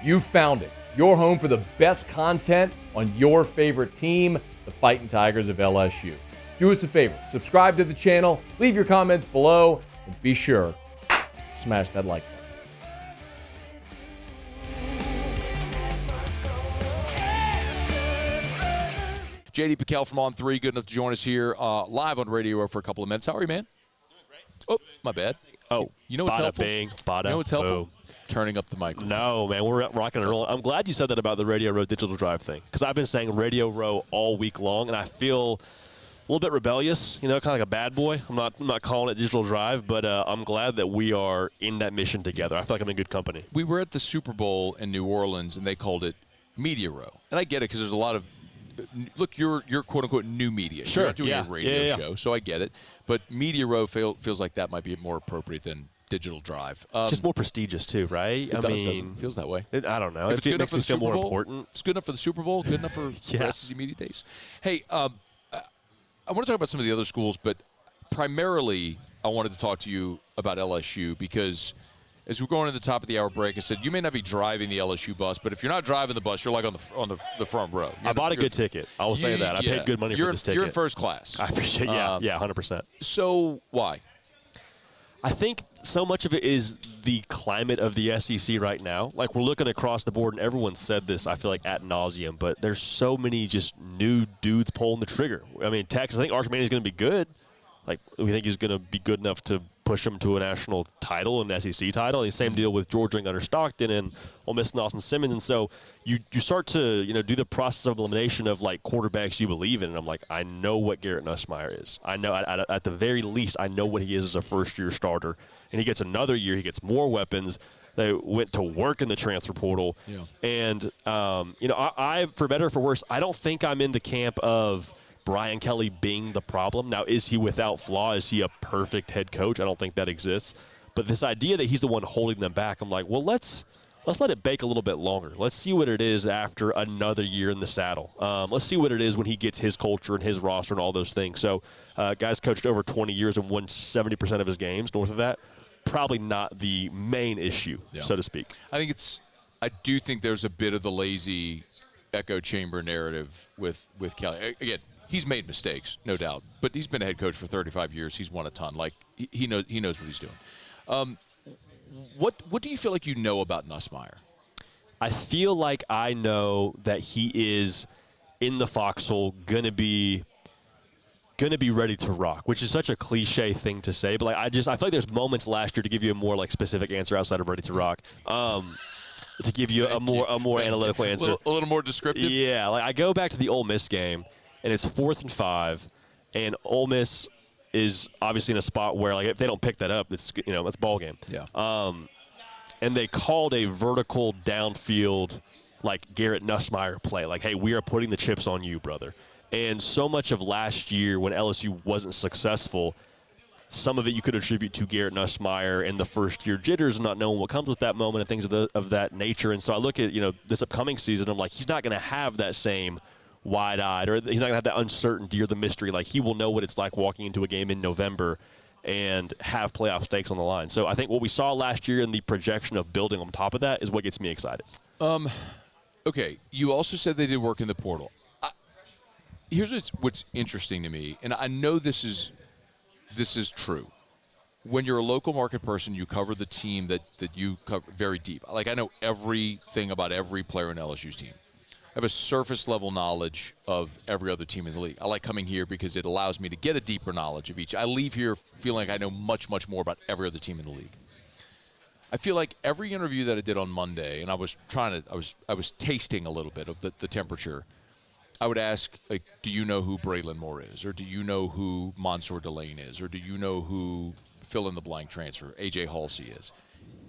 You found it. Your home for the best content on your favorite team, the Fighting Tigers of LSU. Do us a favor, subscribe to the channel, leave your comments below, and be sure to smash that like button. JD PicKell from On 3, good enough to join us here live on Radio Row for a couple of minutes. How are you, man? Doing great. Oh, my bad. Oh, you know what's helpful? Bing, you know what's helpful? Turning up the microphone. No, man, we're rocking and rolling. I'm glad you said that about the Radio Row Digital Drive thing, because I've been saying Radio Row all week long, and I feel a little bit rebellious, you know, kind of like a bad boy. I'm not calling it Digital Drive, but I'm glad that we are in that mission together. I feel like I'm in good company. We were at the Super Bowl in New Orleans, and they called it Media Row. And I get it because there's a lot of look, you're quote-unquote new media. Sure, You're not doing a radio show, so I get it. But Media Row feels like that might be more appropriate than Digital Drive. Just more prestigious, too, right? It feels that way. I don't know. If it's good enough for the Super Bowl, more important. It's good enough for the Super Bowl, good enough for SEC Media Days. Hey, I want to talk about some of the other schools, but primarily I wanted to talk to you about LSU because as we're going to the top of the hour break, I said you may not be driving the LSU bus, but if you're not driving the bus, you're like on the front row. I bought a good ticket. I will say that. I paid good money for this ticket. You're in first class. I appreciate it. Yeah, 100%. So why? I think so much of it is the climate of the SEC right now. Like, we're looking across the board, and everyone said this, I feel like, ad nauseum, but there's so many just new dudes pulling the trigger. I mean, Texas, I think Arch Manning is going to be good. Like, we think he's going to be good enough to push him to a national title, an SEC title. And the same deal with Georgia and Gunnar Stockton and Ole Miss and Austin Simmons. And so you start to, do the process of elimination of, like, quarterbacks you believe in. And I'm like, I know what Garrett Nussmeier is. I know, at the very least, I know what he is as a first-year starter. And he gets another year. He gets more weapons. They went to work in the transfer portal. Yeah. And, I, for better or for worse, I don't think I'm in the camp of Brian Kelly being the problem. Now, is he without flaw? Is he a perfect head coach? I don't think that exists. But this idea that he's the one holding them back, I'm like, well, let's let it bake a little bit longer. Let's see what it is after another year in the saddle. Let's see what it is when he gets his culture and his roster and all those things. So, guys coached over 20 years and won 70% of his games, north of that. Probably not the main issue, so to speak. I do think there's a bit of the lazy echo chamber narrative with Kelly. Again, he's made mistakes, no doubt, but he's been a head coach for 35 years. He's won a ton. Like, he knows what he's doing. What do you feel like you know about Nussmeier? I feel like I know that he is in the foxhole, gonna be ready to rock, which is such a cliche thing to say, but I feel like there's moments last year, to give you a more like specific answer outside of ready to rock, to give you a more analytical answer, a little more descriptive. Yeah, like I go back to the Ole Miss game, and it's 4th and 5, and Ole Miss is obviously in a spot where, like, if they don't pick that up, it's that's ball game. Yeah. And they called a vertical downfield, like Garrett Nussmeier play, like, hey, we are putting the chips on you, brother. And so much of last year when LSU wasn't successful, some of it you could attribute to Garrett Nussmeier and the first-year jitters and not knowing what comes with that moment and things of that nature. And so I look at, this upcoming season, I'm like, he's not going to have that same wide-eyed, or he's not going to have that uncertainty or the mystery. Like, he will know what it's like walking into a game in November and have playoff stakes on the line. So I think what we saw last year and the projection of building on top of that is what gets me excited. Okay, you also said they did work in the portal. Here's what's interesting to me, and I know this is true. When you're a local market person, you cover the team that you cover very deep. Like, I know everything about every player in LSU's team. I have a surface-level knowledge of every other team in the league. I like coming here because it allows me to get a deeper knowledge of each. I leave here feeling like I know much, much more about every other team in the league. I feel like every interview that I did on Monday, and I was tasting a little bit of the temperature. I would ask, like, do you know who Braylon Moore is? Or do you know who Mansour Delane is? Or do you know who fill-in-the-blank transfer, A.J. Halsey is?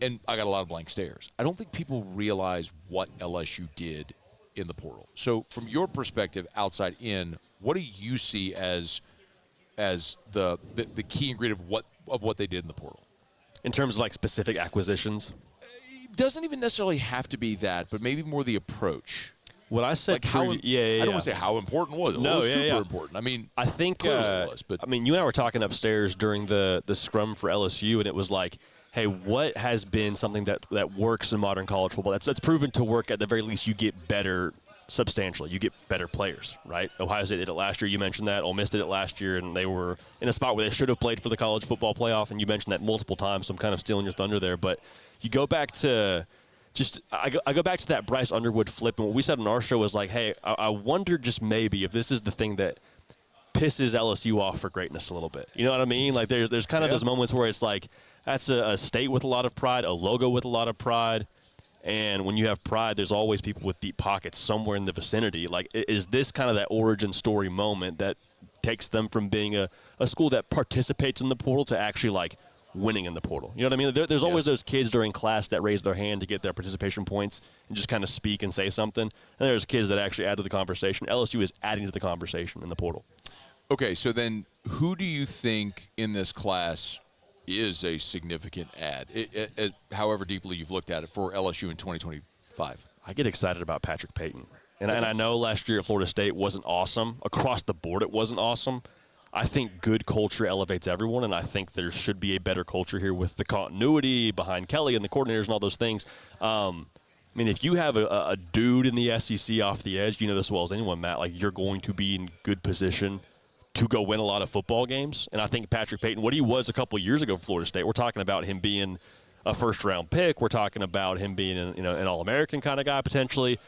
And I got a lot of blank stares. I don't think people realize what LSU did in the portal. So from your perspective, outside in, what do you see as the key ingredient of what they did in the portal? In terms of, like, specific acquisitions? It doesn't even necessarily have to be that, but maybe more the approach. What I said, like I don't want to say how important was it. No, it was super important. I mean, I think it was, but you and I were talking upstairs during the scrum for LSU, and it was like, hey, what has been something that works in modern college football? That's proven to work. At the very least, you get better substantially. You get better players, right? Ohio State did it last year. You mentioned that. Ole Miss did it last year, and they were in a spot where they should have played for the college football playoff, and you mentioned that multiple times, so I'm kind of stealing your thunder there. But you go back to I go back to that Bryce Underwood flip, and what we said on our show was like, hey, I wonder just maybe if this is the thing that pisses LSU off for greatness a little bit. You know what I mean? Like there's kind of those moments where it's like that's a state with a lot of pride, a logo with a lot of pride. And when you have pride, there's always people with deep pockets somewhere in the vicinity. Like, is this kind of that origin story moment that takes them from being a school that participates in the portal to actually, like, winning in the portal? You know what I mean? There's always those kids during class that raise their hand to get their participation points and just kind of speak and say something. And there's kids that actually add to the conversation. LSU is adding to the conversation in the portal. Okay, so then who do you think in this class is a significant add, however deeply you've looked at it, for LSU in 2025? I get excited about Patrick Payton. And I know last year at Florida State wasn't awesome. Across the board, it wasn't awesome. I think good culture elevates everyone, and I think there should be a better culture here with the continuity behind Kelly and the coordinators and all those things. I mean, if you have a dude in the SEC off the edge, you know this as well as anyone, Matt, like you're going to be in good position to go win a lot of football games. And I think Patrick Payton, what he was a couple of years ago for Florida State, we're talking about him being a first-round pick. We're talking about him being an All-American kind of guy potentially.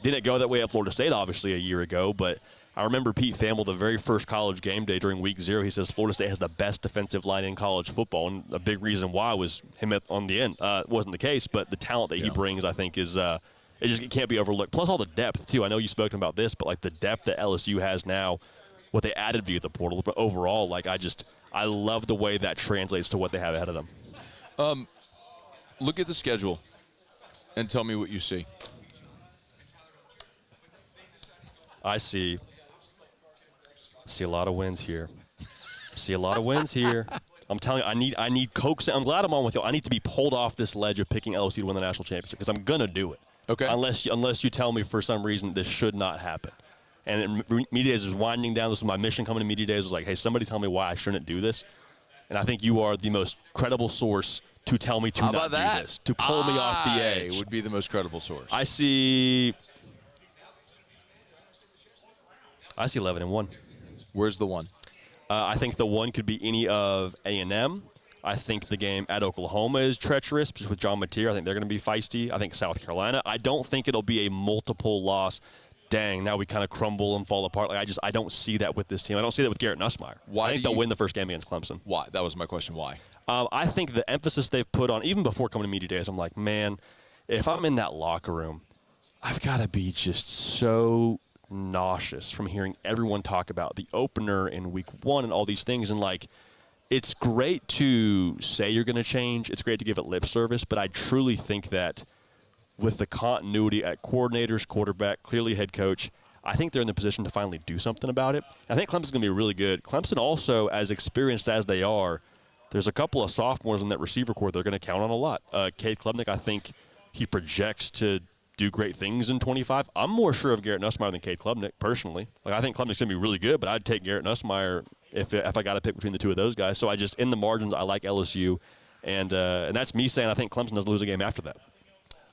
Didn't go that way at Florida State, obviously, a year ago. But I remember Pete Thamel, the very first college game day during Week 0, he says Florida State has the best defensive line in college football. And a big reason why was him on the end. It wasn't the case, but the talent that he brings, I think, is it can't be overlooked. Plus all the depth, too. I know you've spoken about this, but like the depth that LSU has now, what they added via the portal, but overall, like I love the way that translates to what they have ahead of them. Look at the schedule and tell me what you see. I see a lot of wins here. See a lot of wins here. I'm telling you, I need coax. I'm glad I'm on with you. I need to be pulled off this ledge of picking LSU to win the national championship because I'm gonna do it. Okay. Unless you tell me for some reason this should not happen. And Media Days is winding down. This was my mission coming to Media Days, was like, hey, somebody tell me why I shouldn't do this. And I think you are the most credible source to tell me to not do this, to pull me off the edge. Would be the most credible source. I see 11-1. Where's the one? I think the one could be any of A&M. I think the game at Oklahoma is treacherous, just with John Mateer. I think they're going to be feisty. I think South Carolina. I don't think it'll be a multiple loss. Dang, now we kind of crumble and fall apart. Like I don't see that with this team. I don't see that with Garrett Nussmeier. I think they'll win the first game against Clemson. Why? That was my question. Why? I think the emphasis they've put on, even before coming to Media Days, I'm like, man, if I'm in that locker room, I've got to be just so nauseous from hearing everyone talk about the opener in week 1 and all these things. And, like, it's great to say you're going to change. It's great to give it lip service. But I truly think that with the continuity at coordinators, quarterback, clearly head coach, I think they're in the position to finally do something about it. I think Clemson's going to be really good. Clemson also, as experienced as they are, there's a couple of sophomores in that receiver corps they're going to count on a lot. Cade Klubnik, I think he projects to do great things in 25. I'm more sure of Garrett Nussmeier than Cade Klubnik, personally. Like, I think Klubnik's going to be really good, but I'd take Garrett Nussmeier if I got to pick between the two of those guys. So in the margins, I like LSU. And that's me saying I think Clemson doesn't lose a game after that.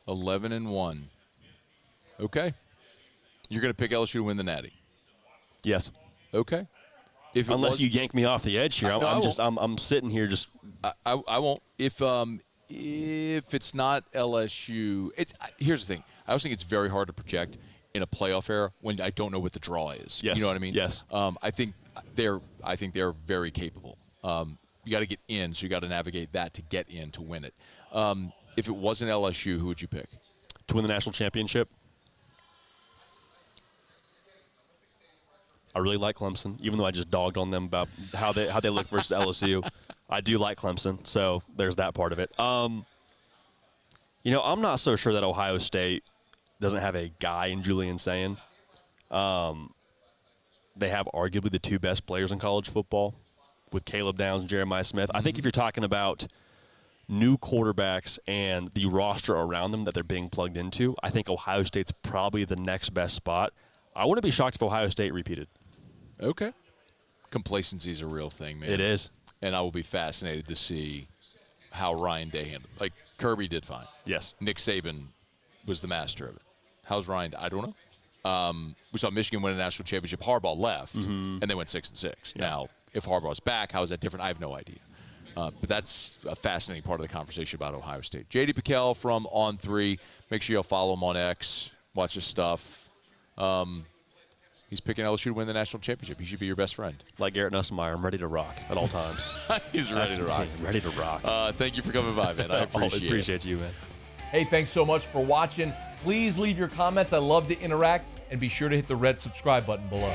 11-1. Okay. You're going to pick LSU to win the Natty? Yes. Okay. Unless you yank me off the edge here, I'm sitting here just. I won't. If it's not LSU, here's the thing. I always think it's very hard to project in a playoff era when I don't know what the draw is. Yes. You know what I mean? Yes. I think they're very capable. You got to get in, so you got to navigate that to get in to win it. If it wasn't LSU, who would you pick to win the national championship? I really like Clemson, even though I just dogged on them about how they look versus LSU. I do like Clemson, so there's that part of it. I'm not so sure that Ohio State doesn't have a guy in Julian Sayin. They have arguably the two best players in college football with Caleb Downs and Jeremiah Smith. I think if you're talking about new quarterbacks and the roster around them that they're being plugged into, I think Ohio State's probably the next best spot. I wouldn't be shocked if Ohio State repeated. Okay. Complacency is a real thing, man. It is. And I will be fascinated to see how Ryan Day handled it. Like, Kirby did fine. Yes. Nick Saban was the master of it. How's Ryan? I don't know. We saw Michigan win a national championship. Harbaugh left, and they went 6-6. Yeah. Now, if Harbaugh's back, how is that different? I have no idea. But that's a fascinating part of the conversation about Ohio State. JD PicKell from On3. Make sure you'll follow him on X. Watch his stuff. He's picking LSU to win the national championship. He should be your best friend. Like Garrett Nussmeier, I'm ready to rock at all times. He's ready to rock. Ready to rock. Thank you for coming by, man. I appreciate you, man. Hey, thanks so much for watching. Please leave your comments. I love to interact. And be sure to hit the red subscribe button below.